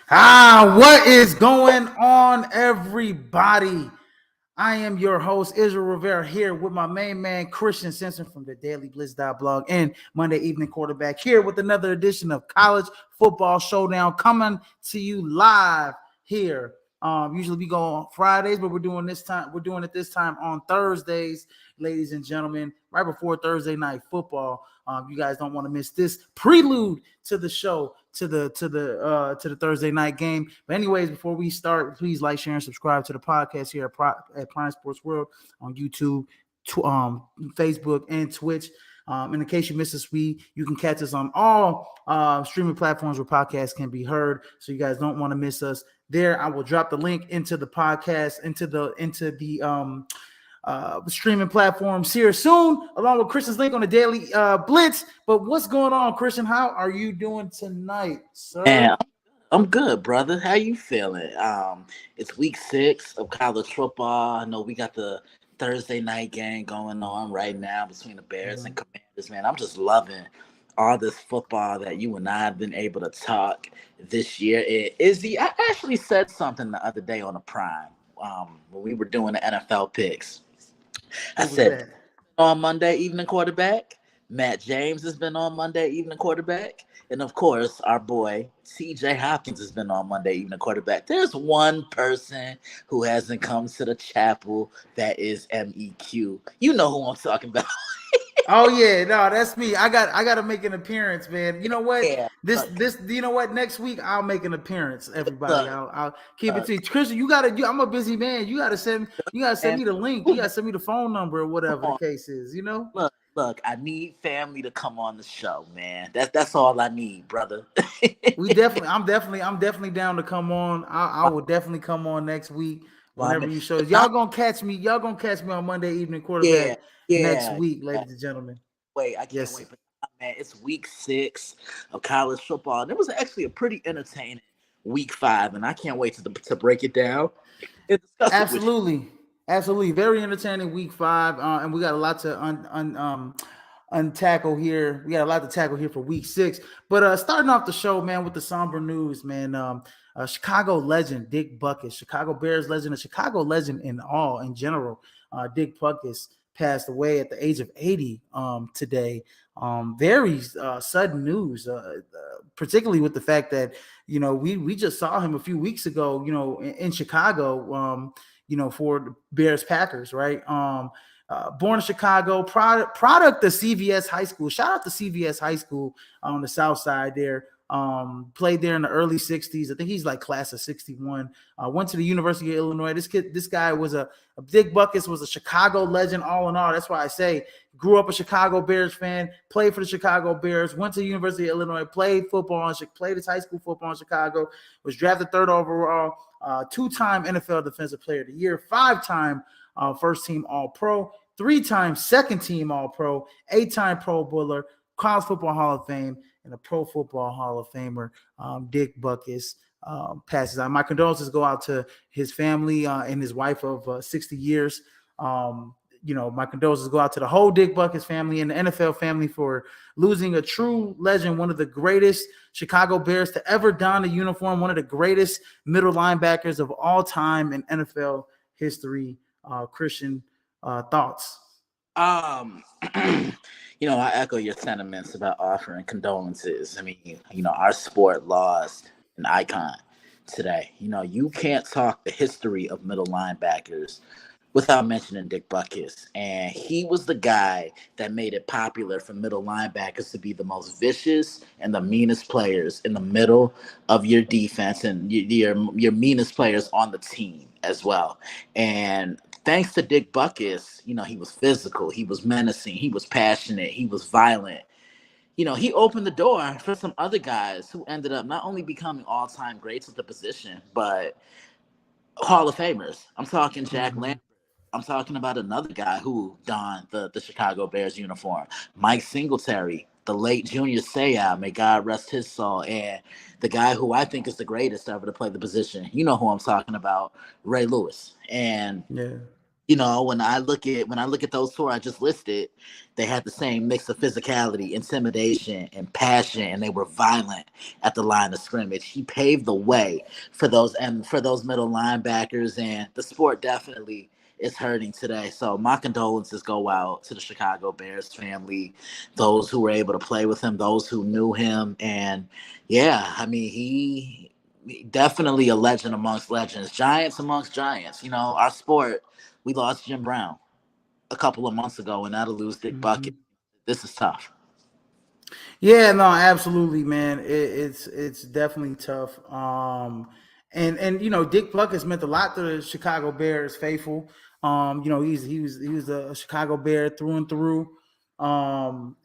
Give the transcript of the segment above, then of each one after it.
What is going on, everybody? I am your host, Israel Rivera, here with my main man, Christian Simpson from the Daily Blitz blog and Monday Evening Quarterback, here with another edition of College Football Showdown coming to you live here. Usually we go on Fridays, but we're doing it this time on Thursdays, ladies and gentlemen, right before Thursday night football. You guys don't want to miss this prelude to the show, to the Thursday night game. But anyways, before we start, please like, share, and subscribe to the podcast here at Prime Sports World on YouTube, Facebook, and Twitch. In case you missed us, you can catch us on all streaming platforms where podcasts can be heard. So you guys don't want to miss us there. I will drop the link into the podcast, into the streaming platforms here soon, along with Christian's link on the Daily Blitz. But what's going on, Christian? How are you doing tonight, sir? Man, I'm good, brother. How you feeling? It's week 6 of college football. I know we got the Thursday night game going on right now between the Bears and Commanders. Man, I'm just loving all this football that you and I have been able to talk this year. Izzy, I actually said something the other day on the Prime when we were doing the NFL picks. I said on Monday evening quarterback, Matt James has been on Monday evening quarterback. And of course, our boy TJ Hopkins has been on Monday evening quarterback. There's one person who hasn't come to the chapel that is MEQ. You know who I'm talking about. Oh yeah, no, that's me. I got to make an appearance, man. You know what? Yeah, You know what? Next week I'll make an appearance. Everybody, look, I'll keep it to you, Christian. I'm a busy man. You gotta send me the link. You gotta send me the phone number or whatever the case is. You know. Look, I need family to come on the show, man. That's all I need, brother. I'm definitely down to come on. I will definitely come on next week whenever you show. Y'all gonna catch me on Monday evening quarterback next week, ladies and gentlemen. I can't wait for that, man. It's week 6 of college football. And it was actually a pretty entertaining week 5, and I can't wait to break it down and discuss it with you. Absolutely, very entertaining week 5, and we got a lot to untackle here. We got a lot to tackle here for week 6. But starting off the show, man, with the somber news, man. Chicago legend Dick Butkus, Chicago Bears legend, a Chicago legend in general. Dick Butkus passed away at the age of 80 today. Very sudden news, particularly with the fact that we just saw him a few weeks ago, in Chicago, for the Bears Packers, right? Born in Chicago, product of CVS High School. Shout out to CVS High School on the South Side there. Played there in the early 60s. I think he's like class of 61. Went to the University of Illinois. This guy was a Dick Butkus was a Chicago legend all in all. That's why I say grew up a Chicago Bears fan, played for the Chicago Bears, went to the University of Illinois, played his high school football in Chicago, was drafted 3rd overall, 2-time NFL Defensive Player of the Year, 5-time first team All-Pro, 3-time second team All-Pro, 8-time Pro Bowler, College Football Hall of Fame, and a Pro Football Hall of Famer. Dick Butkus passes on. My condolences go out to his family and his wife of 60 years. My condolences go out to the whole Dick Butkus family and the NFL family for losing a true legend, one of the greatest Chicago Bears to ever don a uniform, one of the greatest middle linebackers of all time in NFL history. Christian, thoughts? I echo your sentiments about offering condolences. I mean, our sport lost an icon today. You can't talk the history of middle linebackers without mentioning Dick Butkus. And he was the guy that made it popular for middle linebackers to be the most vicious and the meanest players in the middle of your defense and your meanest players on the team as well. And thanks to Dick Butkus, he was physical, he was menacing, he was passionate, he was violent. He opened the door for some other guys who ended up not only becoming all-time greats at the position, but Hall of Famers. I'm talking Jack Lambert. I'm talking about another guy who donned the Chicago Bears uniform, Mike Singletary, the late Junior Seau, may God rest his soul, and the guy who I think is the greatest ever to play the position. You know who I'm talking about, Ray Lewis. And When I look at those four I just listed, they had the same mix of physicality, intimidation, and passion, and they were violent at the line of scrimmage. He paved the way for those middle linebackers, and the sport definitely is hurting today. So my condolences go out to the Chicago Bears family, those who were able to play with him, those who knew him, and yeah, I mean he definitely a legend amongst legends, giants amongst giants. Our sport, we lost Jim Brown a couple of months ago, and now to lose Dick Bucket, this is tough. Yeah, no, absolutely, man. It's definitely tough. And Dick Buckets meant a lot to the Chicago Bears faithful. He was a Chicago Bear through and through. And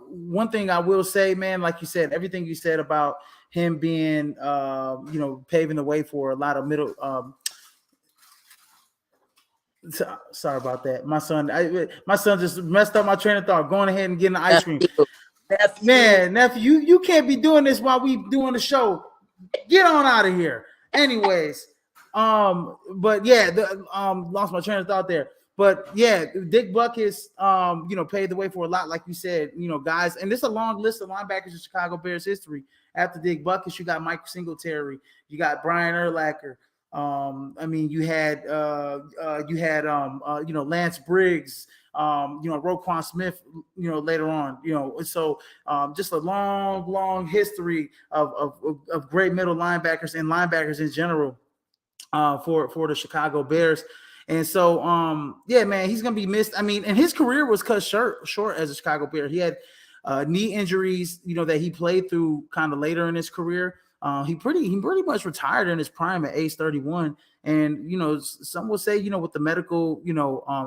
one thing I will say, man, like you said, everything you said about him being, paving the way for a lot of middle. Sorry about that. My son just messed up my train of thought. Going ahead and getting the ice cream. Nephew, you can't be doing this while we doing the show. Get on out of here. Anyways, but yeah, lost my train of thought there. But yeah, Dick Buckus, paved the way for a lot, like you said, guys. And this is a long list of linebackers in Chicago Bears history. After Dick Buckus, you got Mike Singletary, you got Brian Urlacher. You had Lance Briggs, Roquan Smith, later on, so just a long history of great middle linebackers and linebackers in general for the Chicago Bears. And so, man, he's going to be missed. I mean, and his career was cut short as a Chicago Bear. He had knee injuries, that he played through kind of later in his career. He pretty much retired in his prime at age 31. And, some will say, with the medical,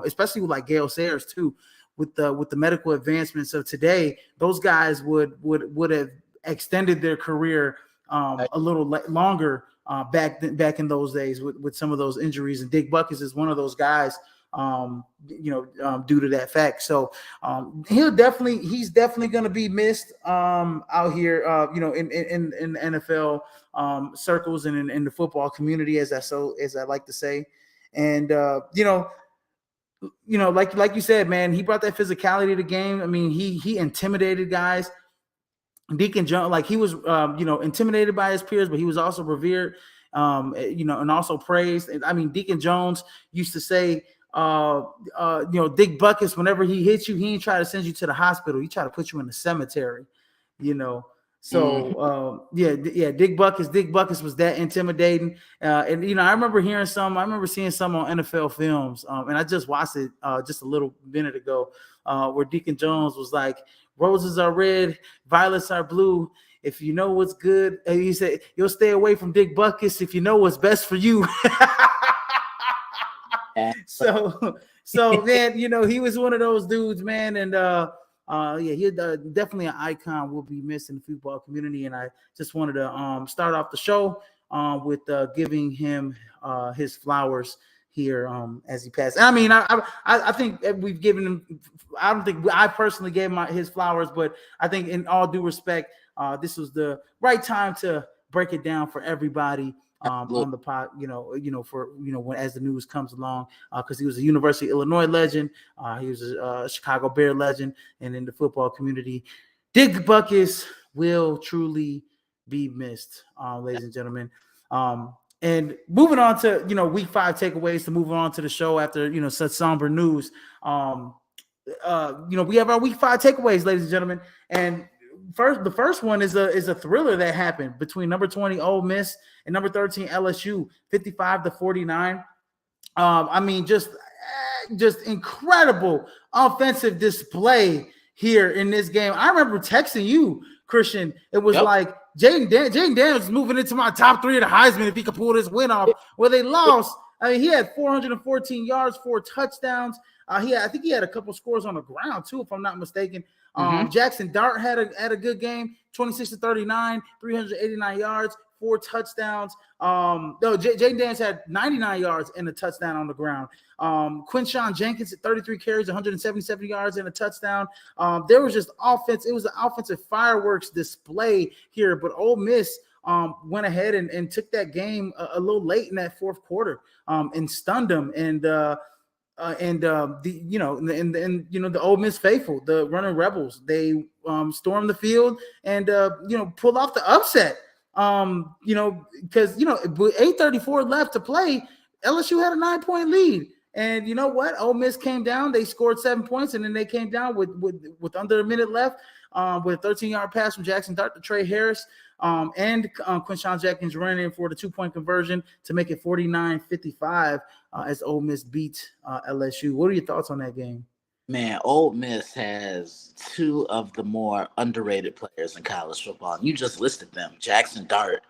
especially with like Gale Sayers too, with the medical advancements of today, those guys would have extended their career a little longer back in those days with some of those injuries. And Dick Buckus is one of those guys, due to that fact. So he's definitely going to be missed out here, in NFL circles and in the football community, as I like to say. And like you said, man, he brought that physicality to the game. I mean, he intimidated guys. Deacon Jones, like he was, intimidated by his peers, but he was also revered, and also praised. I mean, Deacon Jones used to say, Dick Buckus, whenever he hits you, he ain't try to send you to the hospital. He try to put you in the cemetery, So, Dick Buckus was that intimidating. And, I remember seeing some on NFL films, and I just watched it just a little minute ago, where Deacon Jones was like, roses are red, violets are blue. If you know what's good, he said, you'll stay away from Dick Buckus if you know what's best for you. So man, he was one of those dudes, man. And he's definitely an icon. Will be missed in the football community. And I just wanted to start off the show with giving him his flowers here as he passed. I mean, I think we've given him. I don't think I personally gave him his flowers, but I think in all due respect, this was the right time to break it down for everybody. On the pod, when as the news comes along, because he was a University of Illinois legend, he was a Chicago Bear legend, and in the football community, Dick Buckus will truly be missed, ladies and gentlemen. And moving on to week 5 takeaways to move on to the show after such somber news. We have our week 5 takeaways, ladies and gentlemen, and the first one is a thriller that happened between number 20 Ole Miss and number 13 LSU, 55-49. I mean, just incredible offensive display here in this game. I remember texting you, Christian. It was like Jaden Daniels is moving into my top 3 of the Heisman if he could pull this win off. Well, they lost. I mean, he had 414 yards, 4 touchdowns. I think he had a couple scores on the ground too, if I'm not mistaken. Jackson Dart had a good game, 26-39, 389 yards, 4 touchdowns. Jaden Daniels had 99 yards and a touchdown on the ground. Quinshawn Jenkins at 33 carries, 177 yards and a touchdown. There was just offense. It was an offensive fireworks display here, but Ole Miss went ahead and took that game a little late in that fourth quarter and stunned them. And the Ole Miss faithful, the running rebels, they storm the field and pull off the upset. Because with 8:34 left to play, LSU had a 9-point lead. And you know what? Ole Miss came down. They scored 7 points, and then they came down with under a minute left, with a 13-yard pass from Jackson Dart to Trey Harris, and Quinshawn Jenkins running in for the 2-point conversion to make it 49-55 as Ole Miss beat LSU. What are your thoughts on that game? Man, Ole Miss has two of the more underrated players in college football. You just listed them. Jackson Dart.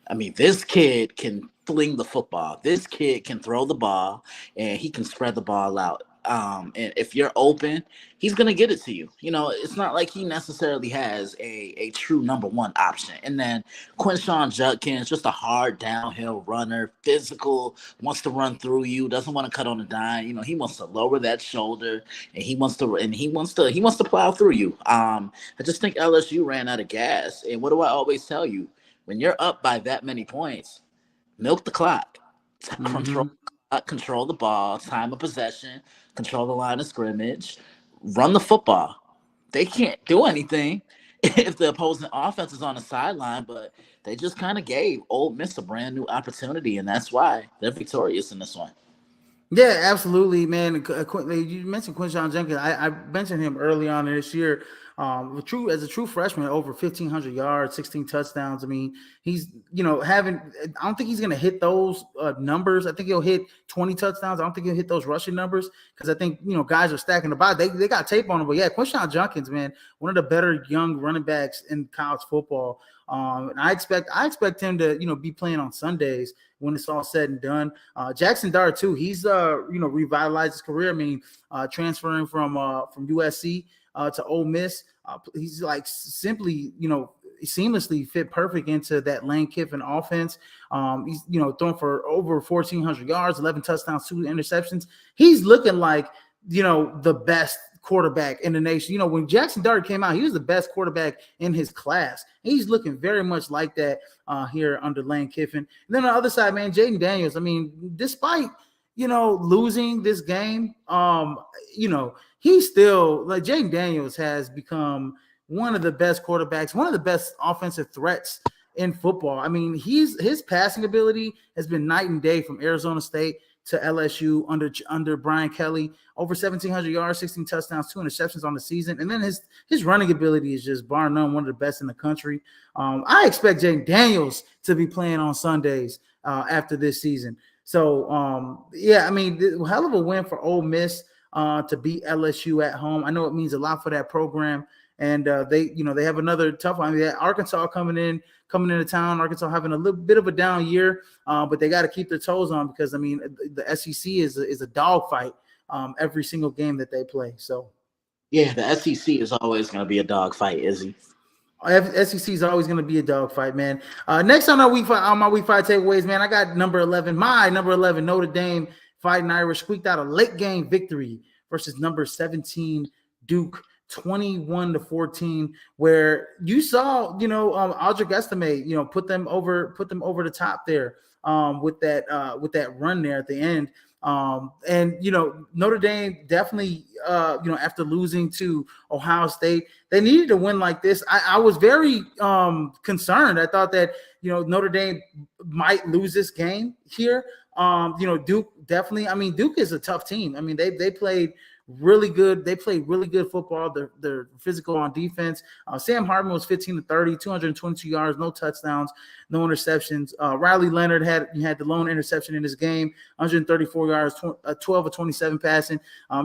I mean, this kid can fling the football. This kid can throw the ball, and he can spread the ball out. And if you're open, he's gonna get it to you. It's not like he necessarily has a true number one option. And then Quinshawn Judkins, just a hard downhill runner, physical, wants to run through you, doesn't want to cut on a dime. He wants to lower that shoulder, and he wants to plow through you. I just think LSU ran out of gas. And what do I always tell you? When you're up by that many points, milk the clock. Control the ball, time of possession, control the line of scrimmage, run the football. They can't do anything if the opposing offense is on the sideline, but they just kind of gave Ole Miss a brand new opportunity, and that's why they're victorious in this one. Yeah, absolutely, man. You mentioned Quinshawn Jenkins. I mentioned him early on in this year. As a true freshman, over 1,500 yards, 16 touchdowns. I mean, he's having. I don't think he's going to hit those numbers. I think he'll hit 20 touchdowns. I don't think he'll hit those rushing numbers because I think guys are stacking the box. They got tape on him, but yeah, Quinshawn Jenkins, man, one of the better young running backs in college football. And I expect him to be playing on Sundays when it's all said and done. Jackson Dart too. He's revitalized his career. I mean, transferring from USC to Ole Miss. He's like simply seamlessly fit perfect into that Lane Kiffin offense. He's throwing for over 1,400 yards, 11 touchdowns, 2 interceptions. He's looking like the best quarterback in the nation. When Jackson Dart came out, he was the best quarterback in his class. He's looking very much like that here under Lane Kiffin. And then on the other side, man, Jaden Daniels. I mean, despite losing this game, he's still like Jaden Daniels has become one of the best quarterbacks, one of the best offensive threats in football. I mean, his passing ability has been night and day from Arizona State to LSU under Brian Kelly. Over 1,700 yards, 16 touchdowns, 2 interceptions on the season. And then his running ability is just bar none one of the best in the country. I expect Jaden Daniels to be playing on Sundays after this season. So, I mean, hell of a win for Ole Miss to beat LSU at home. I know it means a lot for that program. And they have another tough one. I mean, Arkansas coming into town. Arkansas having a little bit of a down year, but they got to keep their toes on because, I mean, the SEC is a dogfight every single game that they play. So, yeah, the SEC is always going to be a dogfight, Izzy. SEC is always going to be a dogfight, man. Next on my week 5 takeaways, man, I got number 11. My number 11, Notre Dame Fighting Irish squeaked out a late game victory versus number 17 Duke. 21-14, where you saw, Audric Estime, put them over the top there with that run there at the end. And Notre Dame definitely, after losing to Ohio State, they needed to win like this. I was very concerned. I thought that Notre Dame might lose this game here. Duke definitely. I mean, Duke is a tough team. I mean, they played really good. They played really good football. They're physical on defense. Sam Hartman was 15-30, 222 yards, no touchdowns, no interceptions. Riley Leonard had the lone interception in this game, 134 yards, 12 of 27 passing.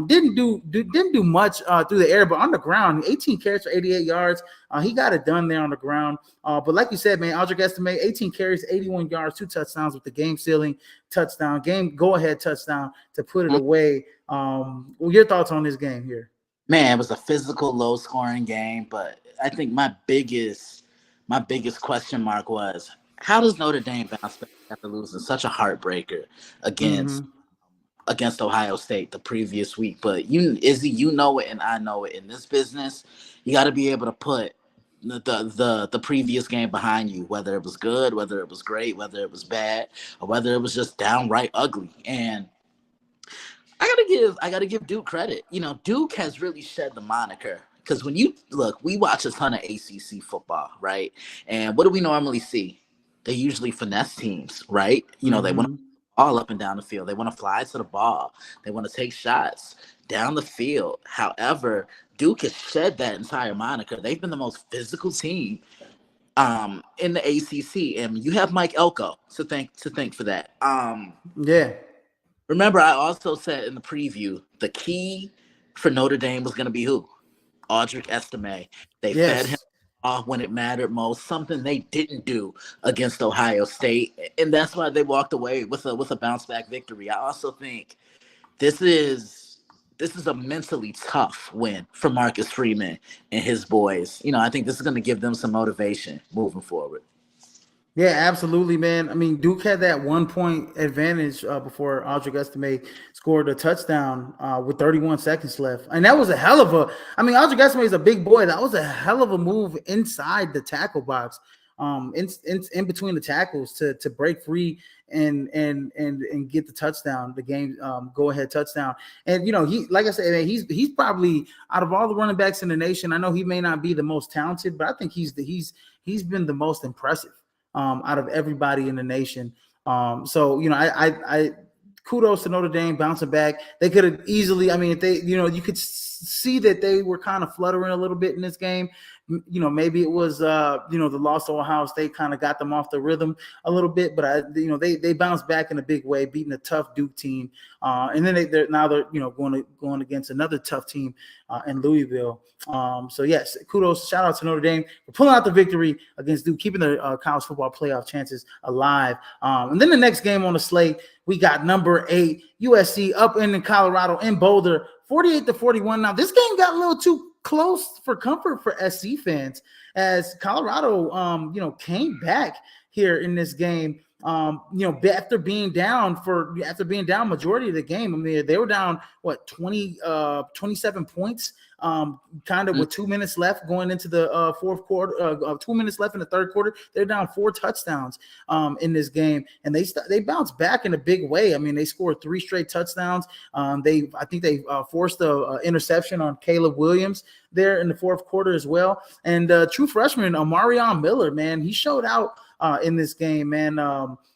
Didn't do much through the air, but on the ground, 18 carries for 88 yards. He got it done there on the ground. But like you said, man, Audric Estime, 18 carries, 81 yards, 2 touchdowns with the game-sealing touchdown, go-ahead touchdown to put it away. Your thoughts on this game here? Man, it was a physical, low-scoring game, but I think my biggest question mark was, how does Notre Dame bounce back after losing such a heartbreaker against Ohio State the previous week? But Izzy, you know it, and I know it. In this business, you got to be able to put the previous game behind you, whether it was good, whether it was great, whether it was bad, or whether it was just downright ugly. And I gotta give Duke credit. You know, Duke has really shed the moniker. Because when you look, we watch a ton of ACC football, right? And what do we normally see? They usually finesse teams, right? You know, they want to all up and down the field. They want to fly to the ball. They want to take shots down the field. However, Duke has shed that entire moniker. They've been the most physical team in the ACC, and you have Mike Elko to thank for that. Yeah. Remember, I also said in the preview the key for Notre Dame was going to be who? Audric Estime. They fed him Yes. off when it mattered most, something they didn't do against Ohio State, and that's why they walked away with a bounce back victory. I also think this is a mentally tough win for Marcus Freeman and his boys. You know, I think this is going to give them some motivation moving forward. Yeah, absolutely, man. I mean, Duke had that 1 point advantage before Audric Estime scored a touchdown with 31 seconds left. And that was a hell of a, I mean, Audric Estime is a big boy. That was a hell of a move inside the tackle box, in between the tackles to break free and get the touchdown, the game go ahead touchdown. And you know, he, like I said, man, he's probably out of all the running backs in the nation. I know he may not be the most talented, but I think he's been the most impressive out of everybody in the nation. So, you know, I kudos to Notre Dame bouncing back. They could have easily, I mean, if they, you know, you could see that they were kind of fluttering a little bit in this game. You know, maybe it was, you know, the loss to Ohio State kind of got them off the rhythm a little bit, but you know, they bounced back in a big way, beating a tough Duke team. And then they're you know, going against another tough team in Louisville. So yes, kudos, shout out to Notre Dame for pulling out the victory against Duke, keeping their college football playoff chances alive. And then the next game on the slate, we got number 8 USC up in Colorado in Boulder, 48-41. Now this game got a little too close for comfort for SC fans as Colorado, you know, came back here in this game. You know, after being down majority of the game. I mean, they were down 27 points, kind of with 2 minutes left going into the fourth quarter, 2 minutes left in the third quarter. They're down 4 touchdowns in this game, and they bounced back in a big way. I mean, they scored 3 straight touchdowns. I think they forced a interception on Caleb Williams there in the fourth quarter as well. And true freshman Omarion Miller, man, he showed out in this game, man.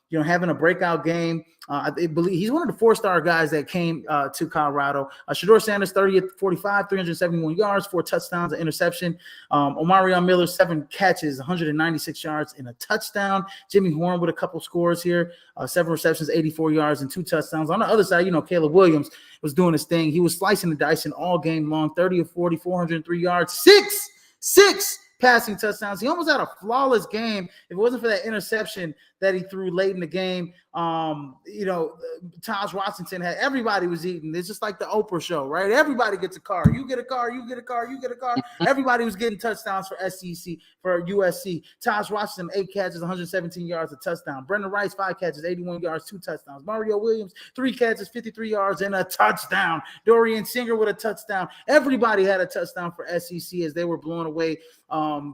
You know, having a breakout game. I believe he's one of the 4-star guys that came to Colorado. Shedeur Sanders, 30-45, 371 yards, 4 touchdowns, an interception. Omarion Miller, 7 catches, 196 yards, and a touchdown. Jimmy Horn with a couple scores here, 7 receptions, 84 yards, and 2 touchdowns. On the other side, you know, Caleb Williams was doing his thing. He was slicing the dice in all game long, 30-40, 403 yards, 6 passing touchdowns. He almost had a flawless game. If it wasn't for that interception that he threw late in the game, you know, Taj Washington had, everybody was eating. It's just like the Oprah show, right? Everybody gets a car. You get a car, you get a car, you get a car. Everybody was getting touchdowns for USC. Taj Washington, 8 catches, 117 yards, a touchdown. Brendan Rice, 5 catches, 81 yards, 2 touchdowns. Mario Williams, 3 catches, 53 yards, and a touchdown. Dorian Singer with a touchdown. Everybody had a touchdown for SEC as they were blowing away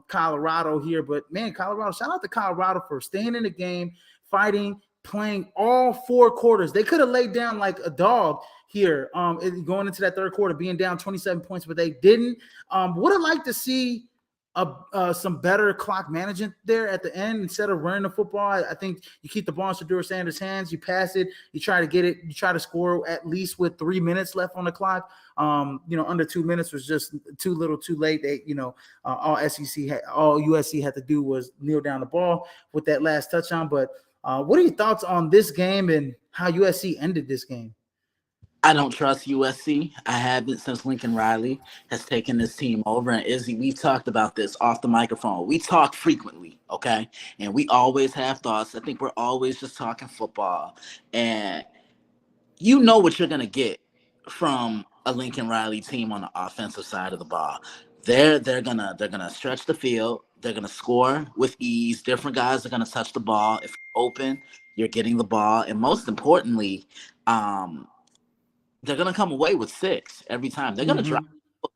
Colorado here. But man, Colorado, shout out to Colorado for staying in the game, fighting, playing all 4 quarters. They could have laid down like a dog here going into that third quarter, being down 27 points, but they didn't. Would have liked to see some better clock management there at the end instead of running the football. I think you keep the ball in Shedeur Sanders' hands, you pass it, you try to get it, you try to score at least with 3 minutes left on the clock. You know, under 2 minutes was just too little, too late. They, you know, all USC had to do was kneel down the ball with that last touchdown. But what are your thoughts on this game and how USC ended this game? I don't trust USC. I haven't since Lincoln Riley has taken this team over. And Izzy, we've talked about this off the microphone. We talk frequently, okay? And we always have thoughts. I think we're always just talking football. And you know what you're going to get from a Lincoln Riley team on the offensive side of the ball. They're gonna stretch the field. They're gonna score with ease. Different guys are gonna touch the ball. If you're open, you're getting the ball. And most importantly, they're going to come away with 6 every time. They're going to drop.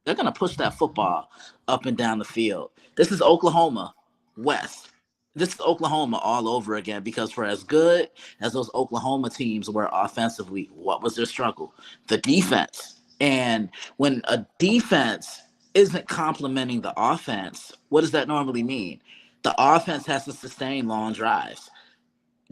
They're going to push that football up and down the field. This is Oklahoma West. this is Oklahoma all over again, because for as good as those Oklahoma teams were offensively, what was their struggle? The defense. And when a defense isn't complementing the offense, what does that normally mean? The offense has to sustain long drives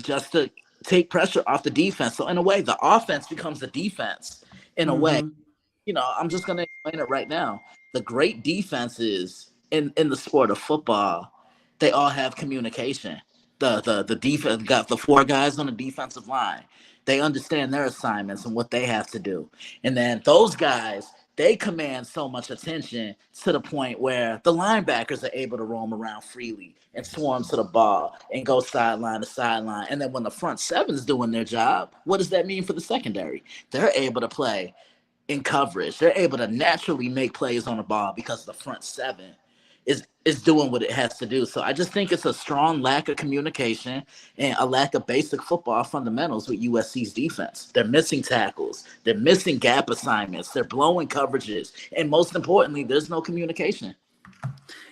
just to take pressure off the defense. So in a way, the offense becomes the defense in a way. Mm-hmm. I'm just going to explain it right now. The great defenses in the sport of football, they all have communication. The defense got the four guys on the defensive line. They understand their assignments and what they have to do. And then those guys, they command so much attention to the point where the linebackers are able to roam around freely and swarm to the ball and go sideline to sideline. And then when the front seven's doing their job, what does that mean for the secondary? They're able to play in coverage. They're able to naturally make plays on the ball because the front seven is doing what it has to do. So I just think it's a strong lack of communication and a lack of basic football fundamentals with USC's defense. They're missing tackles. They're missing gap assignments. They're blowing coverages. And most importantly, there's no communication.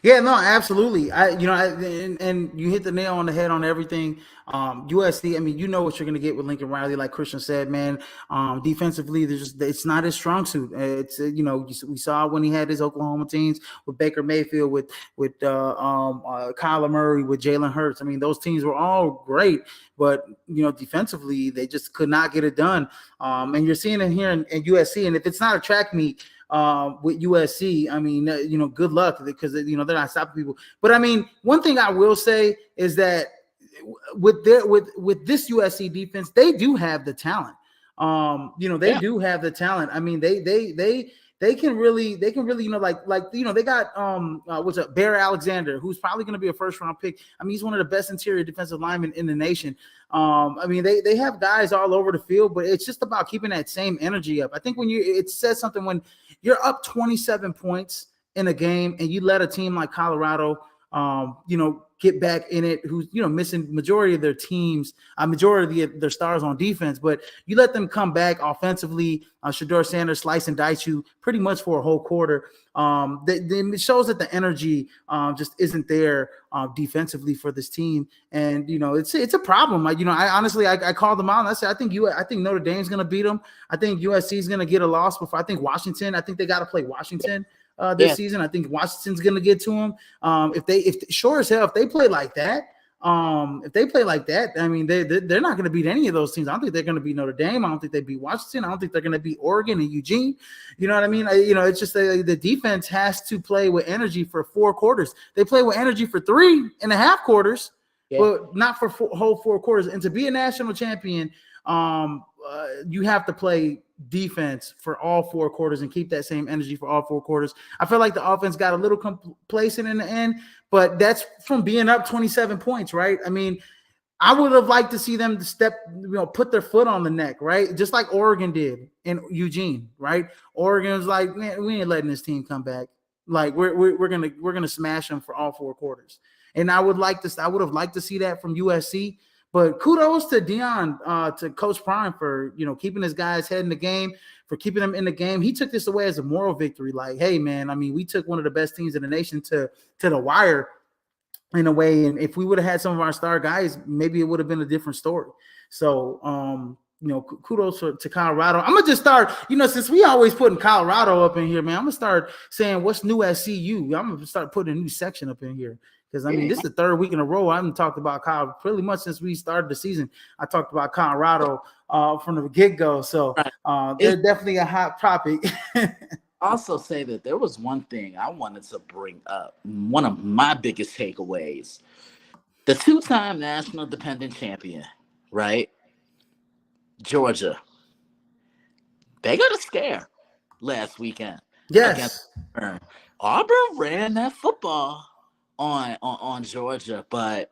Yeah, no, absolutely. And you hit the nail on the head on everything. USC, I mean, you know what you're going to get with Lincoln Riley, like Christian said, man. Defensively, it's not his strong suit. It's we saw when he had his Oklahoma teams with Baker Mayfield, with Kyler Murray, with Jalen Hurts. I mean, those teams were all great, but defensively, they just could not get it done. And you're seeing it here in USC. And if it's not a track meet with USC, I mean, good luck, because they're not stopping people. But I mean, one thing I will say is that with this USC defense, they do have the talent. They do have the talent. I mean, they can really, they got what's up, Bear Alexander, who's probably going to be a first round pick. I mean, he's one of the best interior defensive linemen in the nation. I mean, they have guys all over the field, but it's just about keeping that same energy up. I think it says something when you're up 27 points in a game and you let a team like Colorado, get back in it, who's missing majority of their teams, majority of their stars on defense, but you let them come back offensively. Shedeur Sanders slice and dice you pretty much for a whole quarter. It shows that the energy just isn't there defensively for this team, and it's a problem. I honestly called them out and I said I think Notre Dame's going to beat them. I think USC is going to get a loss before. I think Washington. I think they got to play Washington this season. I think Washington's going to get to them. If sure as hell, if they play like that, I mean, they're not going to beat any of those teams. I don't think they're going to beat Notre Dame. I don't think they beat Washington. I don't think they're going to beat Oregon and Eugene. You know what I mean? It's just the defense has to play with energy for 4 quarters. They play with energy for 3.5 quarters, but not for whole 4 quarters. And to be a national champion, you have to play defense for all 4 quarters and keep that same energy for all 4 quarters. I feel like the offense got a little complacent in the end, but that's from being up 27 points, right? I mean, I would have liked to see them put their foot on the neck, right? Just like Oregon did in Eugene, right? Oregon was like, man, we ain't letting this team come back. Like we're gonna smash them for all 4 quarters. And I would have liked to see that from USC. But kudos to Deion, to Coach Prime for keeping his guys' head in the game, for keeping them in the game. He took this away as a moral victory. Like, hey man, I mean, we took one of the best teams in the nation to the wire in a way. And if we would have had some of our star guys, maybe it would have been a different story. So kudos to Colorado. I'm gonna just start, since we always putting Colorado up in here, man, I'm gonna start saying what's new at CU. I'm gonna start putting a new section up in here. Because, I mean, this is the 3rd week in a row. I haven't talked about Colorado pretty much since we started the season. I talked about Colorado from the get-go. So they're definitely a hot topic. Also say that there was one thing I wanted to bring up. One of my biggest takeaways. The 2-time national dependent champion, right? Georgia. They got a scare last weekend. Yes. Auburn ran that football on Georgia, but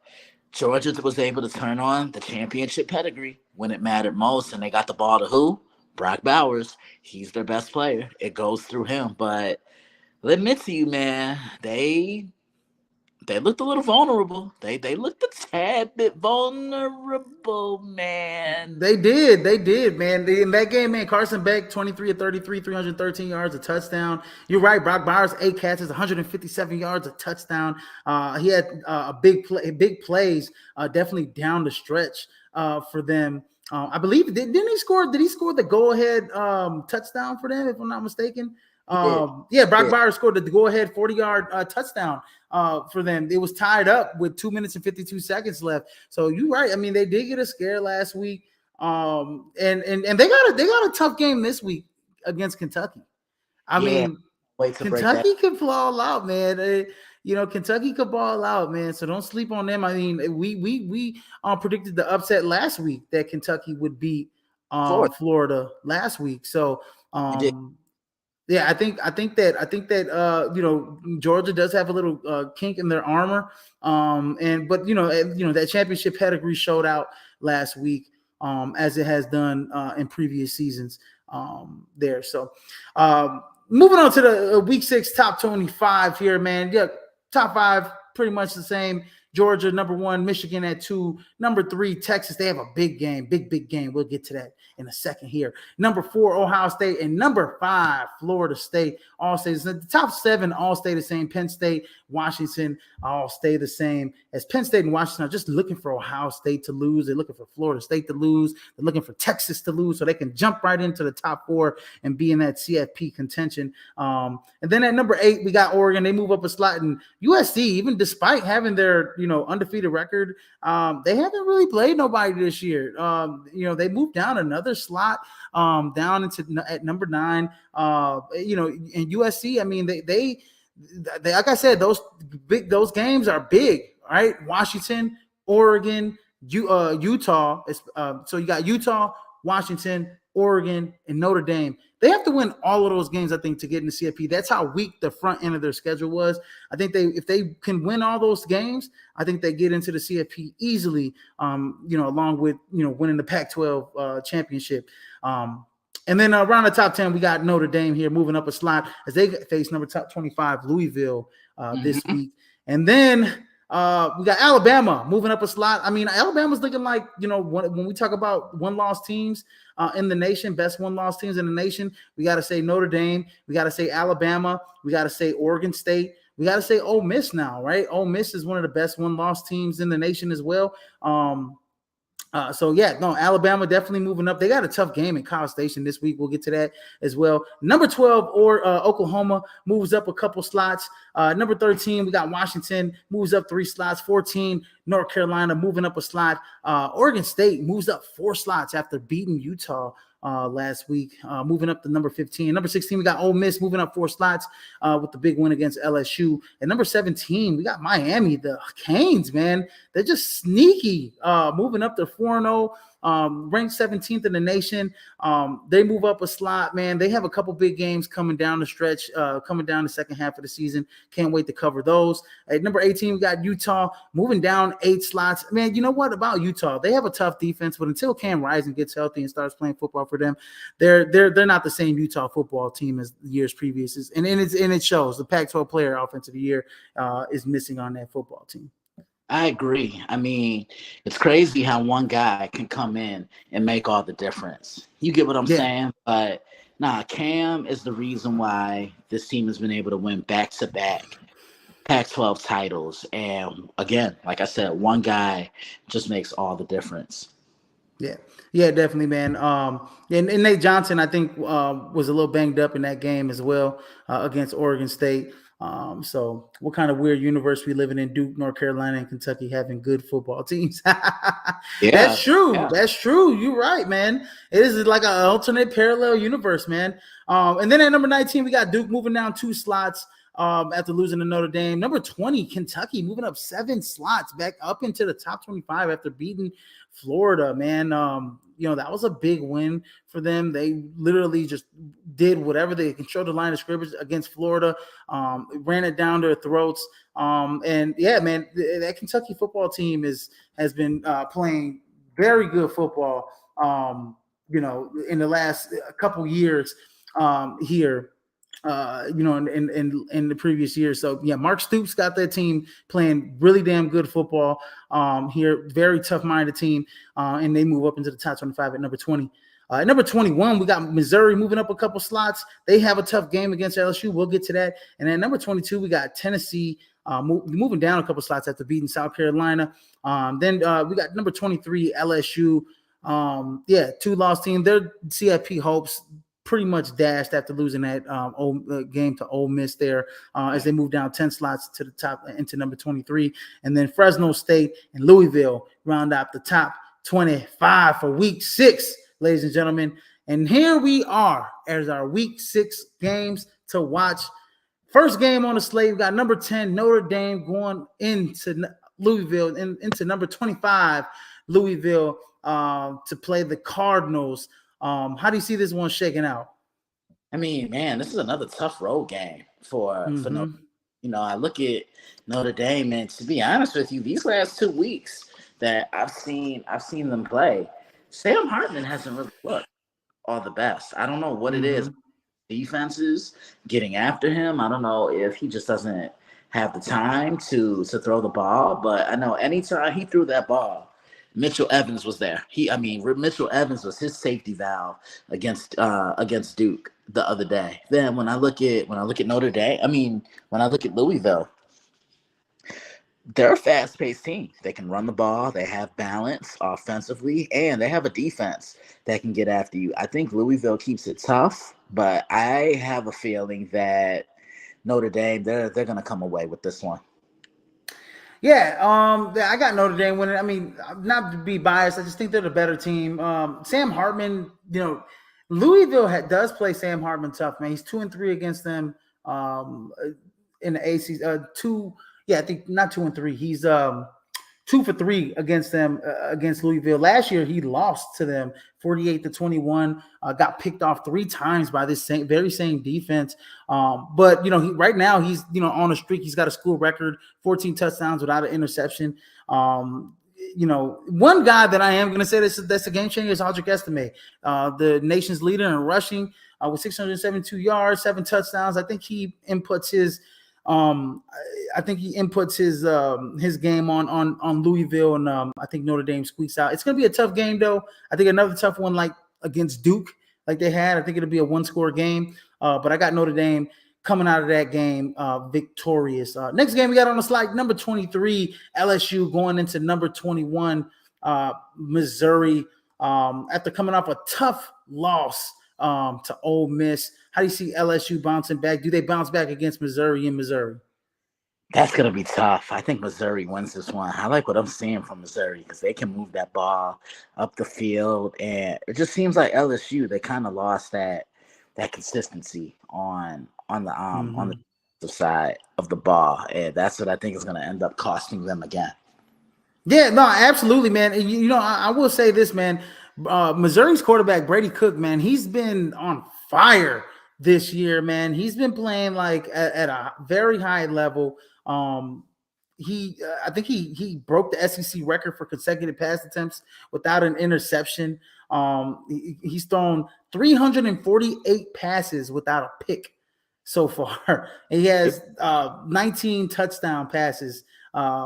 Georgia was able to turn on the championship pedigree when it mattered most, and they got the ball to who? Brock Bowers. He's their best player. It goes through him. But let me admit to you, man, they They looked a little vulnerable. They looked a tad bit vulnerable, man. They did, man. In that game, man, Carson Beck, 23 of 33, 313 yards, a touchdown. You're right, Brock Bowers, 8 catches, 157 yards, a touchdown. He had big plays, definitely down the stretch for them. I believe didn't he score? Did he score the go-ahead touchdown for them? If I'm not mistaken. Yeah, Brock Bowers scored the go-ahead 40-yard touchdown for them. It was tied up with 2 minutes and 52 seconds left. So you're right. I mean, they did get a scare last week. And they got a tough game this week against Kentucky. I mean, wait to break that. Kentucky can ball out, man. Kentucky could ball out, man. So don't sleep on them. I mean, we predicted the upset last week that Kentucky would beat Florida last week. So yeah, I think that Georgia does have a little kink in their armor. But that championship pedigree showed out last week, as it has done in previous seasons there. So moving on to the week 6 top 25 here, man. Yeah, top 5 pretty much the same. Georgia number 1, Michigan at 2, number 3 Texas. They have a big game, big game. We'll get to that in a second here. Number 4 Ohio State, and number 5 Florida State. All stay the same. The top 7 all stay the same. Penn State, Washington all stay the same. As Penn State and Washington are just looking for Ohio State to lose. They're looking for Florida State to lose. They're looking for Texas to lose so they can jump right into the top 4 and be in that CFP contention. And then at number 8 we got Oregon. They move up a slot, and USC, even despite having their undefeated record, they haven't really played nobody this year. They moved down another slot, down into at number 9. And USC, I mean, they like I said, those games are big, right? Washington, Oregon, Utah. So you got Utah, Washington, Oregon, and Notre Dame. They have to win all of those games, I think, to get in the CFP. That's how weak the front end of their schedule was. I think if they can win all those games, I think they get into the CFP easily. Along with winning the Pac-12 championship. And then around the top 10, we got Notre Dame here moving up a slot as they face number top 25 Louisville this week. And then we got Alabama moving up a slot. I mean, Alabama's looking like, when we talk about one-loss teams in the nation, best one-loss teams in the nation, we got to say Notre Dame. We got to say Alabama. We got to say Oregon State. We got to say Ole Miss now, right? Ole Miss is one of the best one-loss teams in the nation as well. Alabama definitely moving up. They got a tough game in College Station this week. We'll get to that as well. Number 12, Oklahoma moves up a couple slots. Number 13, we got Washington, moves up 3 slots. 14, North Carolina moving up a slot. Oregon State moves up 4 slots after beating Utah last week, moving up to number 15. Number 16, we got Ole Miss moving up 4 slots with the big win against LSU. And number 17, we got Miami, the Canes, man. They're just sneaky, moving up to 4-0, ranked 17th in the nation. They move up a slot, man. They have a couple big games coming down the stretch, coming down the second half of the season. Can't wait to cover those. At number 18, we got Utah moving down 8 slots. Man, you know what about Utah? They have a tough defense, but until Cam Rising gets healthy and starts playing football for them, they're not the same Utah football team as years previous. And it shows. The Pac-12 player offensive of the year is missing on that football team. I agree. I mean, it's crazy how one guy can come in and make all the difference. You get what I'm saying? But Cam is the reason why this team has been able to win back-to-back Pac-12 titles. And again, like I said, one guy just makes all the difference. Yeah, definitely, man. And Nate Johnson, I think, was a little banged up in that game as well against Oregon State. So what kind of weird universe we living in? Duke, North Carolina, and Kentucky having good football teams. That's true. Yeah. That's true. You're right, man. It is like an alternate parallel universe, man. And then at number 19, we got Duke moving down 2 slots after losing to Notre Dame. Number 20, Kentucky moving up 7 slots back up into the top 25 after beating Florida, man. That was a big win for them. They literally just did whatever they controlled the line of scrimmage against Florida, ran it down their throats. And yeah, man, that Kentucky football team has been playing very good football, in the last couple years here. in the previous year. So yeah, Mark Stoops got that team playing really damn good football here. Very tough-minded team, and they move up into the top 25 at number 20. At number 21, we got Missouri moving up a couple slots. They have a tough game against LSU. We'll get to that. And at number 22, we got Tennessee moving down a couple slots after beating South Carolina. Then we got number 23, LSU. 2-loss team. Their CFP hopes pretty much dashed after losing that game to Ole Miss there as they move down 10 slots to the top into number 23. And then Fresno State and Louisville round out the top 25 for week 6, ladies and gentlemen. And here we are as our week 6 games to watch. First game on the slate, we got number 10, Notre Dame, going into Louisville and into number 25, Louisville, to play the Cardinals. How do you see this one shaking out? I mean, man, this is another tough road game for Notre. I look at Notre Dame, and to be honest with you, these last 2 weeks that I've seen them play, Sam Hartman hasn't really looked all the best. I don't know what it is. Defenses getting after him. I don't know if he just doesn't have the time to throw the ball, but I know anytime he threw that ball, Mitchell Evans was there. Mitchell Evans was his safety valve against Duke the other day. Then when I look at Notre Dame, when I look at Louisville, they're a fast-paced team. They can run the ball. They have balance offensively, and they have a defense that can get after you. I think Louisville keeps it tough, but I have a feeling that Notre Dame, they're going to come away with this one. Yeah, I got Notre Dame winning. I mean, not to be biased, I just think they're the better team. Sam Hartman, Louisville does play Sam Hartman tough, man. He's 2-3 against them in the ACC. I think not 2-3. He's 2 for 3 against them against Louisville. Last year, he lost to them 48-21. Got picked off 3 times by this very same defense. But right now he's on a streak. He's got a school record, 14 touchdowns without an interception. One guy that I am going to say that's a game changer is Audric Estime, the nation's leader in rushing with 672 yards, 7 touchdowns. I think he inputs his his game on Louisville, and I think Notre Dame squeaks out. It's going to be a tough game, though. I think another tough one like against Duke, like they had. I think it'll be a 1-score game, but I got Notre Dame coming out of that game victorious. Next game we got on the slide, number 23, LSU going into number 21, Missouri, after coming off a tough loss to Ole Miss. How do you see LSU bouncing back? Do they bounce back against Missouri in Missouri? That's going to be tough. I think Missouri wins this one. I like what I'm seeing from Missouri because they can move that ball up the field. And it just seems like LSU, they kind of lost that consistency on the side of the ball. And that's what I think is going to end up costing them again. Yeah, no, absolutely, man. I will say this, man. Missouri's quarterback, Brady Cook, man, he's been on fire this year, man. He's been playing like at a very high level. I think he broke the SEC record for consecutive pass attempts without an interception. He's thrown 348 passes without a pick so far. He has 19 touchdown passes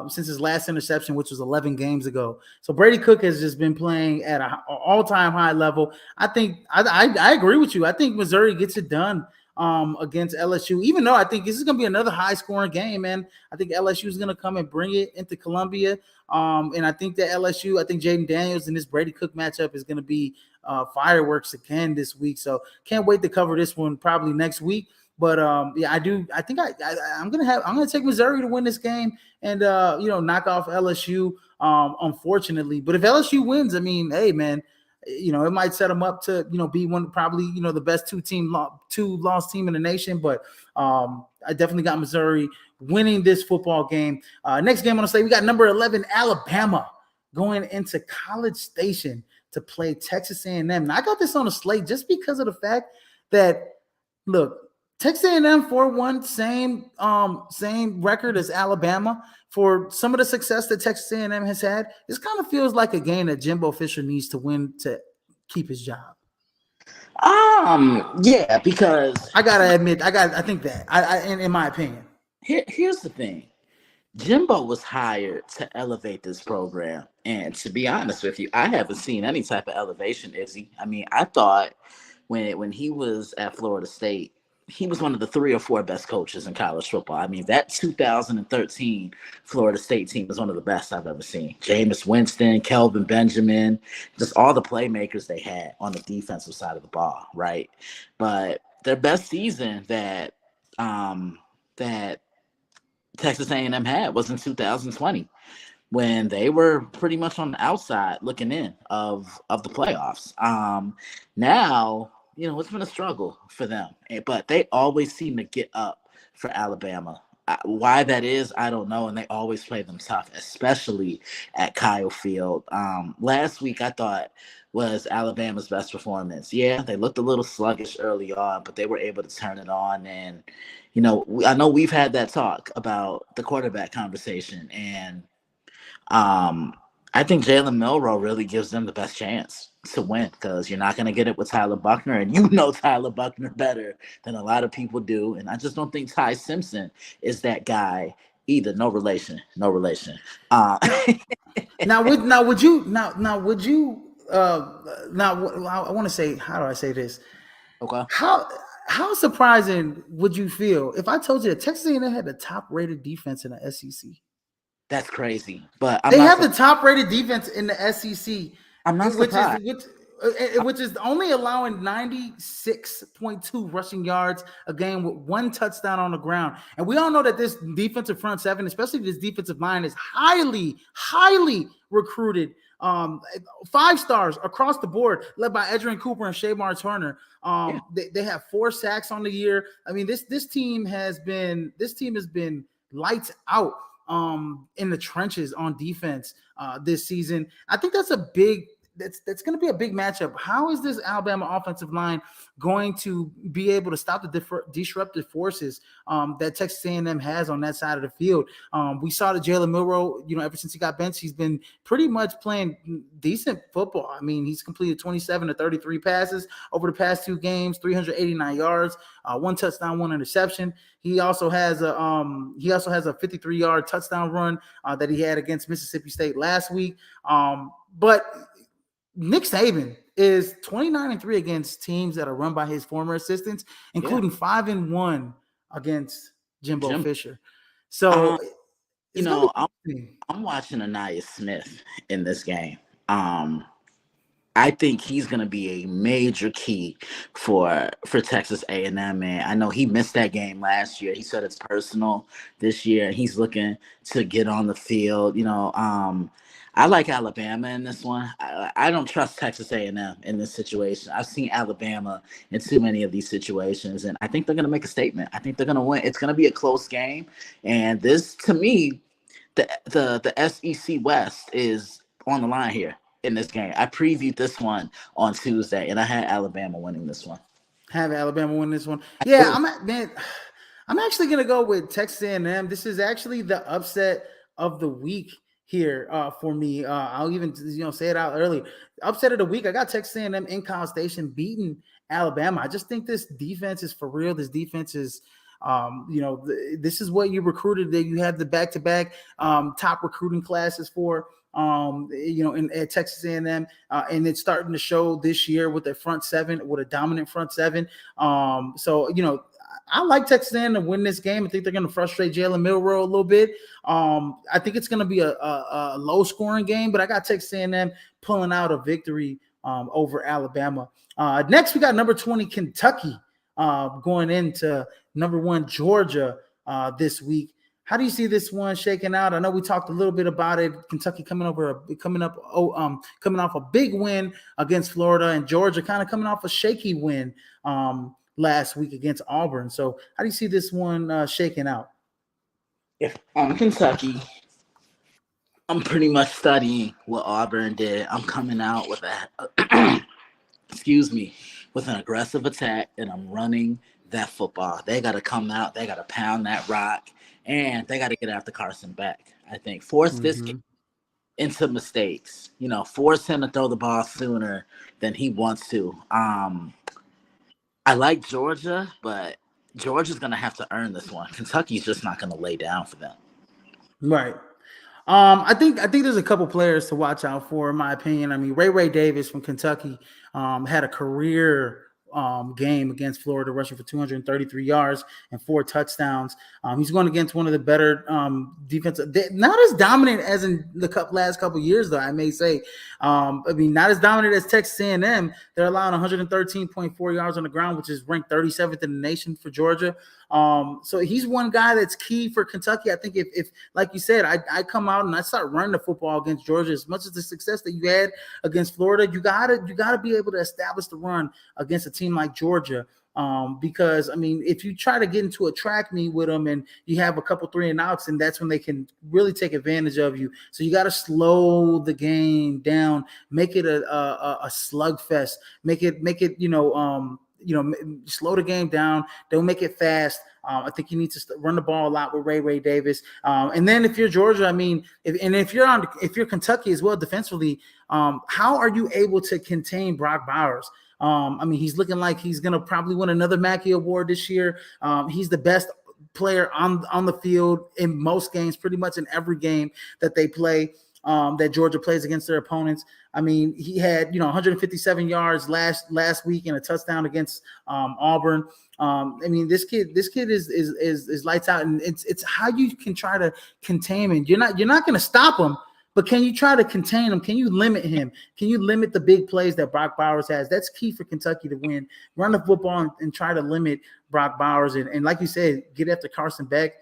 since his last interception, which was 11 games ago. So Brady Cook has just been playing at an all-time high level. I think I agree with you. I think Missouri gets it done against LSU, even though I think this is going to be another high-scoring game, man. I think LSU is going to come and bring it into Columbia. And I think that I think Jaden Daniels and this Brady Cook matchup is going to be fireworks again this week. So can't wait to cover this one probably next week. But I'm gonna take Missouri to win this game and knock off LSU. Unfortunately, but if LSU wins, I mean, hey man, it might set them up to be probably the best two-loss team in the nation. But I definitely got Missouri winning this football game. Next game on the slate, we got number 11 Alabama going into College Station to play Texas A&M. And I got this on the slate just because of the fact that look. Texas A&M 4-1, same record as Alabama. For some of the success that Texas A&M has had, this kind of feels like a game that Jimbo Fisher needs to win to keep his job. Yeah, because I gotta admit, I think that in my opinion. here's the thing. Jimbo was hired to elevate this program. And to be honest with you, I haven't seen any type of elevation, Izzy. I mean, I thought when he was at Florida State, he was one of the 3 or 4 best coaches in college football. I mean, that 2013 Florida State team is one of the best I've ever seen. Jameis Winston, Kelvin Benjamin, just all the playmakers they had on the defensive side of the ball, right? But their best season that Texas A&M had was in 2020 when they were pretty much on the outside looking in of the playoffs. Now, it's been a struggle for them, but they always seem to get up for Alabama. Why that is, I don't know, and they always play them tough, especially at Kyle Field. Last week, I thought was Alabama's best performance. Yeah, they looked a little sluggish early on, but they were able to turn it on. And, I know we've had that talk about the quarterback conversation, and I think Jalen Milroe really gives them the best chance to win because you're not going to get it with Tyler Buckner, and Tyler Buckner better than a lot of people do. And I just don't think Ty Simpson is that guy either. No relation, no relation. Now would you I want to say, how do I say this? Okay. How surprising would you feel if I told you that Texas A&M had the top rated defense in the SEC? That's crazy, but they have the top rated defense in the SEC. I'm not surprised. Which is only allowing 96.2 rushing yards a game with 1 touchdown on the ground. And we all know that this defensive front seven, especially this defensive line, is highly, highly recruited. 5 stars across the board, led by Edgerrin Cooper and Shamar Turner. They have 4 sacks on the year. I mean, this team has been lights out in the trenches on defense this season. I think that's that's going to be a big matchup. How is this Alabama offensive line going to be able to stop the disruptive forces that Texas A&M has on that side of the field? We saw that Jalen Milroe, ever since he got benched, he's been pretty much playing decent football. I mean, he's completed 27 to 33 passes over the past 2 games, 389 yards, 1 touchdown, 1 interception. He also has a 53-yard touchdown run that he had against Mississippi State last week. But Nick Saban is 29-3 against teams that are run by his former assistants, including 5-1 against Jimbo Fisher. So, I'm watching Anaya Smith in this game. I think he's going to be a major key for Texas A&M, man. I know he missed that game last year. He said it's personal this year. He's looking to get on the field. I like Alabama in this one. I don't trust Texas A&M in this situation. I've seen Alabama in too many of these situations, and I think they're going to make a statement. I think they're going to win. It's going to be a close game, and this, to me, the SEC West is on the line here in this game. I previewed this one on Tuesday, and I had Alabama winning this one. Have Alabama win this one? Yeah, I'm actually going to go with Texas A&M. This is actually the upset of the week here for me. I'll even say it out early. Upset of the week. I got Texas A&M in College Station beating Alabama. I just think this defense is for real. This defense is, this is what you recruited. That you had the back-to-back top recruiting classes for. At Texas A&M, and it's starting to show this year with a front seven, with a dominant front seven. I like Texas A&M to win this game. I think they're going to frustrate Jalen Milroe a little bit. I think it's going to be a low-scoring game, but I got Texas A&M pulling out a victory over Alabama. Next, we got number 20 Kentucky going into number 1 Georgia this week. How do you see this one shaking out? I know we talked a little bit about it. Kentucky coming off a big win against Florida, and Georgia kind of coming off a shaky win last week against Auburn. So how do you see this one shaking out? If I'm Kentucky, I'm pretty much studying what Auburn did. I'm coming out with with an aggressive attack, and I'm running that football. They got to come out. They got to pound that rock, and they got to get after Carson back. I think force this game into mistakes. Force him to throw the ball sooner than he wants to. I like Georgia, but Georgia's going to have to earn this one. Kentucky's just not going to lay down for them. Right. I think there's a couple players to watch out for, in my opinion. I mean, Ray Davis from Kentucky had a career game against Florida, rushing for 233 yards and 4 touchdowns. He's going against one of the better defensive, not as dominant as in the last couple years, though, I may say. I mean, not as dominant as Texas A&M. They're allowing 113.4 yards on the ground, which is ranked 37th in the nation for Georgia. So he's one guy that's key for Kentucky. I think if like you said, I come out and I start running the football against Georgia, as much as the success that you had against Florida, you gotta be able to establish the run against a team like Georgia. Because I mean, if you try to get into a track meet with them and you have a couple 3 and outs, and that's when they can really take advantage of you. So you got to slow the game down, make it a slugfest, make it slow the game down. Don't make it fast. I think you need to run the ball a lot with Ray Davis. And then if you're Georgia, I mean, if you're Kentucky as well defensively, how are you able to contain Brock Bowers? I mean, he's looking like he's going to probably win another Mackey Award this year. He's the best player on the field in most games, pretty much in every game that they play, that Georgia plays against their opponents. I mean, he had 157 yards last week and a touchdown against Auburn. I mean, this kid is lights out, and it's how you can try to contain him. You're not going to stop him. But can you try to contain him? Can you limit him? Can you limit the big plays that Brock Bowers has? That's key for Kentucky to win. Run the football and try to limit Brock Bowers. And like you said, get after Carson Beck,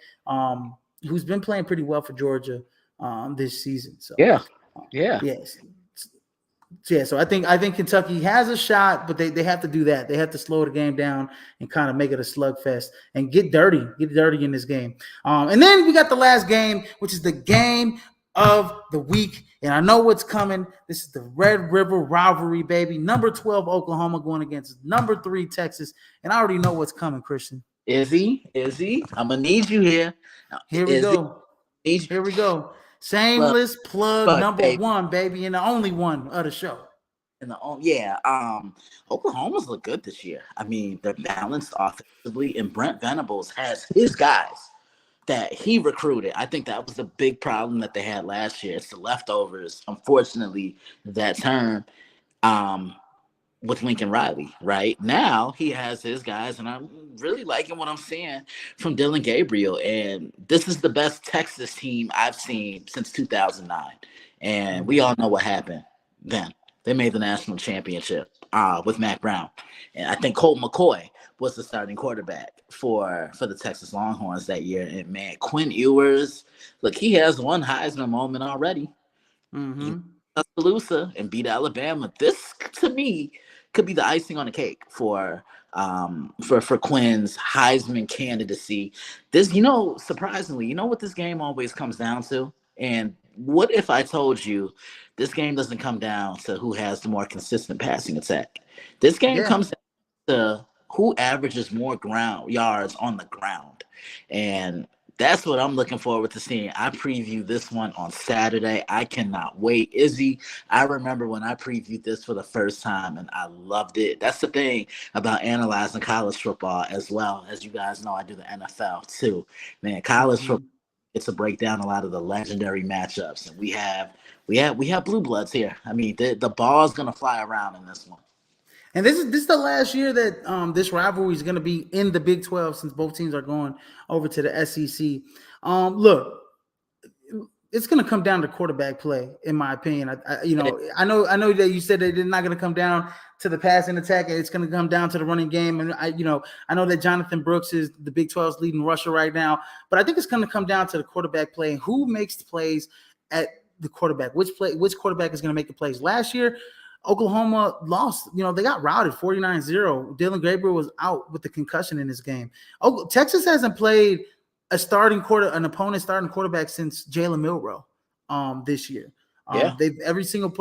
who's been playing pretty well for Georgia this season. So yeah. Yes. Yeah, so I think Kentucky has a shot, but they have to do that. They have to slow the game down and kind of make it a slugfest and get dirty in this game. And then we got the last game, which is the game of the week, and I know what's coming. This is the Red River rivalry, baby. Number 12 Oklahoma going against number 3 Texas, and I already know what's coming, Christian. Izzy, I'm gonna need you here. Here we go. Shameless plug number baby. 1, baby, and the only one of the show. Oklahoma's look good this year. I mean, they're balanced offensively, and Brent Venables has his guys that he recruited. I think that was the big problem that they had last year. It's the leftovers, unfortunately, that term with Lincoln Riley. Right now, he has his guys, and I'm really liking what I'm seeing from Dylan Gabriel. And this is the best Texas team I've seen since 2009. And we all know what happened then. They made the national championship with Mac Brown. And I think Colt McCoy was the starting quarterback for the Texas Longhorns that year. And, man, Quinn Ewers, look, he has one Heisman moment already. Mm-hmm. Tuscaloosa and beat Alabama. This, to me, could be the icing on the cake for Quinn's Heisman candidacy. This, surprisingly, what this game always comes down to? And what if I told you this game doesn't come down to who has the more consistent passing attack? This game comes down to who averages more ground yards on the ground. And that's what I'm looking forward to seeing. I preview this one on Saturday. I cannot wait. Izzy, I remember when I previewed this for the first time, and I loved it. That's the thing about analyzing college football as well. As you guys know, I do the NFL too. Man, college football, it's a breakdown a lot of the legendary matchups. And we have blue bloods here. I mean, the ball's going to fly around in this one. And this is the last year that this rivalry is going to be in the Big 12, since both teams are going over to the SEC. Look, it's going to come down to quarterback play, in my opinion. I know that you said that it's not going to come down to the passing attack. It's going to come down to the running game. And I know that Jonathan Brooks is the Big 12's leading rusher right now, but I think it's going to come down to the quarterback play. Who makes the plays at the quarterback? Which quarterback is going to make the plays? Last year, Oklahoma lost. They got routed 49-0. Dylan Gabriel was out with the concussion in this game. Texas hasn't played an opponent starting quarterback since Jalen Milroe this year. They've every single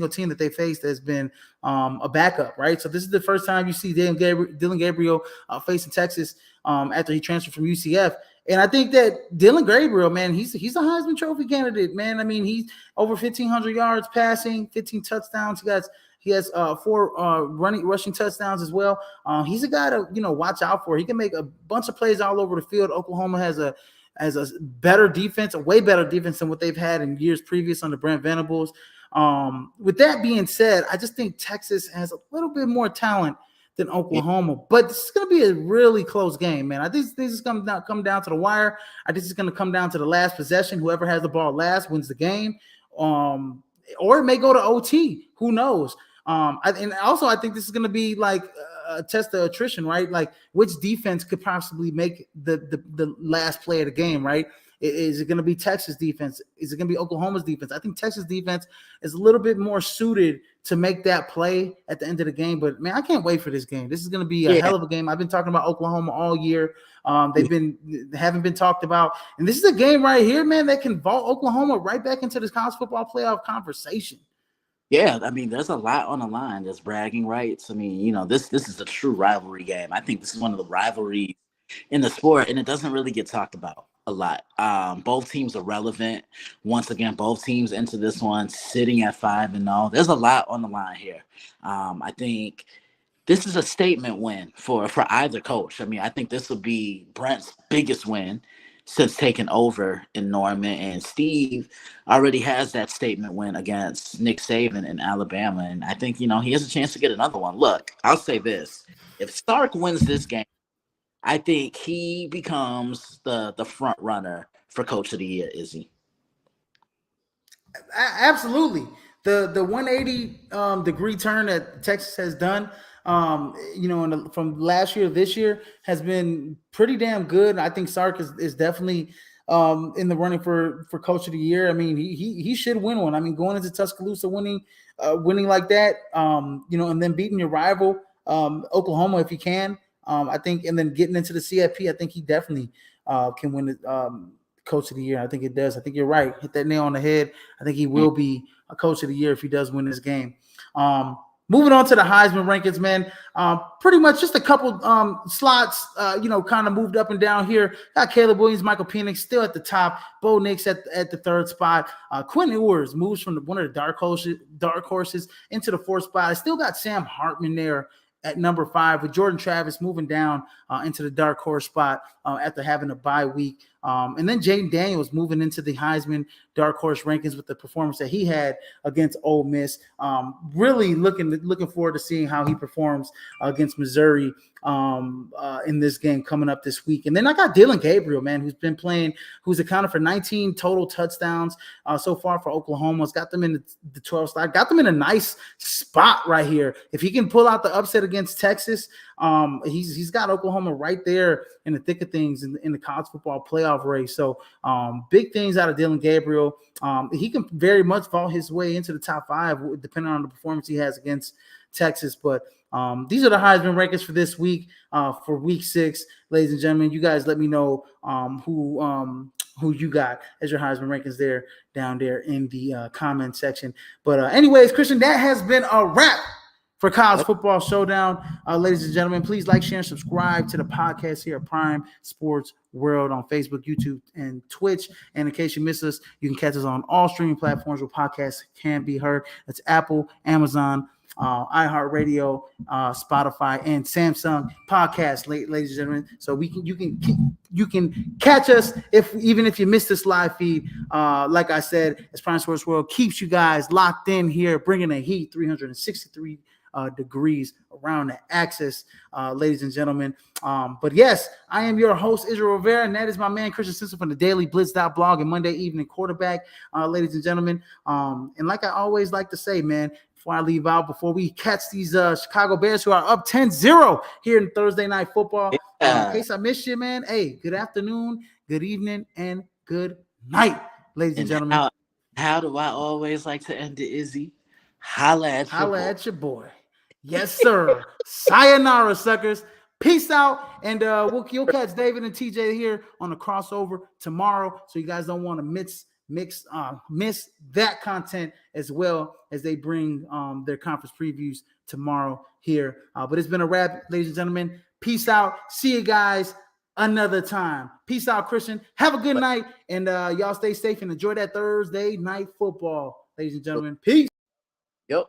team that they faced has been a backup, right? So this is the first time you see Dylan Gabriel facing Texas after he transferred from UCF. And I think that Dylan Gabriel, man, he's a Heisman Trophy candidate, man. I mean, he's over 1,500 yards passing, 15 touchdowns. He has 4 rushing touchdowns as well. He's a guy to watch out for. He can make a bunch of plays all over the field. Oklahoma has a better defense, a way better defense than what they've had in years previous under Brent Venables. With that being said, I just think Texas has a little bit more talent than Oklahoma, but this is going to be a really close game, man. I think this is going to come down to the wire. I think it's going to come down to the last possession. Whoever has the ball last wins the game, or it may go to OT. Who knows? And also, I think this is going to be like a test of attrition, right? Like which defense could possibly make the last play of the game, right? Is it going to be Texas defense? Is it going to be Oklahoma's defense? I think Texas defense is a little bit more suited to make that play at the end of the game. But, man, I can't wait for this game. This is going to be a hell of a game. I've been talking about Oklahoma all year. Haven't been talked about. And this is a game right here, man, that can vault Oklahoma right back into this college football playoff conversation. Yeah, I mean, there's a lot on the line. There's bragging rights. I mean, this is a true rivalry game. I think this is one of the rivalries in the sport, and it doesn't really get talked about a lot. Both teams are relevant. Once again, both teams into this one sitting at 5-0. There's a lot on the line here. I think this is a statement win for either coach. I mean, I think this will be Brent's biggest win since taking over in Norman, and Steve already has that statement win against Nick Saban in Alabama, and I think, he has a chance to get another one. Look, I'll say this. If Stark wins this game, I think he becomes the front runner for Coach of the Year, Izzy. Absolutely. The 180 degree turn that Texas has done, from last year to this year has been pretty damn good. I think Sark is definitely in the running for Coach of the Year. I mean, he should win one. I mean, going into Tuscaloosa winning like that, and then beating your rival Oklahoma if he can. I think, and then getting into the CFP, I think he definitely can win the Coach of the Year. I think it does. I think you're right. Hit that nail on the head. I think he will be a Coach of the Year if he does win this game. Moving on to the Heisman rankings, man. Pretty much just a couple slots, kind of moved up and down here. Got Caleb Williams, Michael Penix still at the top. Bo Nix at the 3rd spot. Quinn Ewers moves from one of the dark horses into the 4th spot. I still got Sam Hartman there at number 5, with Jordan Travis moving down into the dark horse spot after having a bye week. And then Jaden Daniels moving into the Heisman dark horse rankings with the performance that he had against Ole Miss. Really looking forward to seeing how he performs against Missouri in this game coming up this week. And then I got Dylan Gabriel, man, who's accounted for 19 total touchdowns so far for Oklahoma. Has got them in the 12th slot. Got them in a nice spot right here. If he can pull out the upset against Texas, he's got Oklahoma right there in the thick of things in the college football playoff race. So big things out of Dylan Gabriel. He can very much fall his way into the top 5 depending on the performance he has against Texas. But these are the Heisman rankings for this week, for week 6. Ladies and gentlemen, you guys let me know who you got as your Heisman rankings down there in the comment section. But anyways, Christian, that has been a wrap for College Football Showdown. Ladies and gentlemen, please like, share, and subscribe to the podcast here at Prime Sports World on Facebook, YouTube, and Twitch. And in case you missed us, you can catch us on all streaming platforms where podcasts can be heard. That's Apple, Amazon, iHeartRadio, Spotify, and Samsung Podcast, ladies and gentlemen. So you can catch us even if you missed this live feed. Like I said, as Prime Sports World keeps you guys locked in here, bringing the heat 363 degrees around the axis, ladies and gentlemen. But yes, I am your host, Israel Rivera, and that is my man, Christian Simpson from the Daily Blitz.blog and Monday Evening Quarterback, ladies and gentlemen. And like I always like to say, man, before I leave out, before we catch these Chicago Bears who are up 10-0 here in Thursday Night Football, in case I missed you, man, hey, good afternoon, good evening, and good night, ladies and gentlemen. How do I always like to end it, Izzy? Holla at your boy. Yes, sir. Sayonara, suckers. Peace out. And you'll catch David and TJ here on the crossover tomorrow. So you guys don't want to miss that content as well as they bring their conference previews tomorrow here. But it's been a wrap, ladies and gentlemen. Peace out. See you guys another time. Peace out, Christian. Have a good night. And y'all stay safe and enjoy that Thursday Night Football, ladies and gentlemen. Peace. Yep.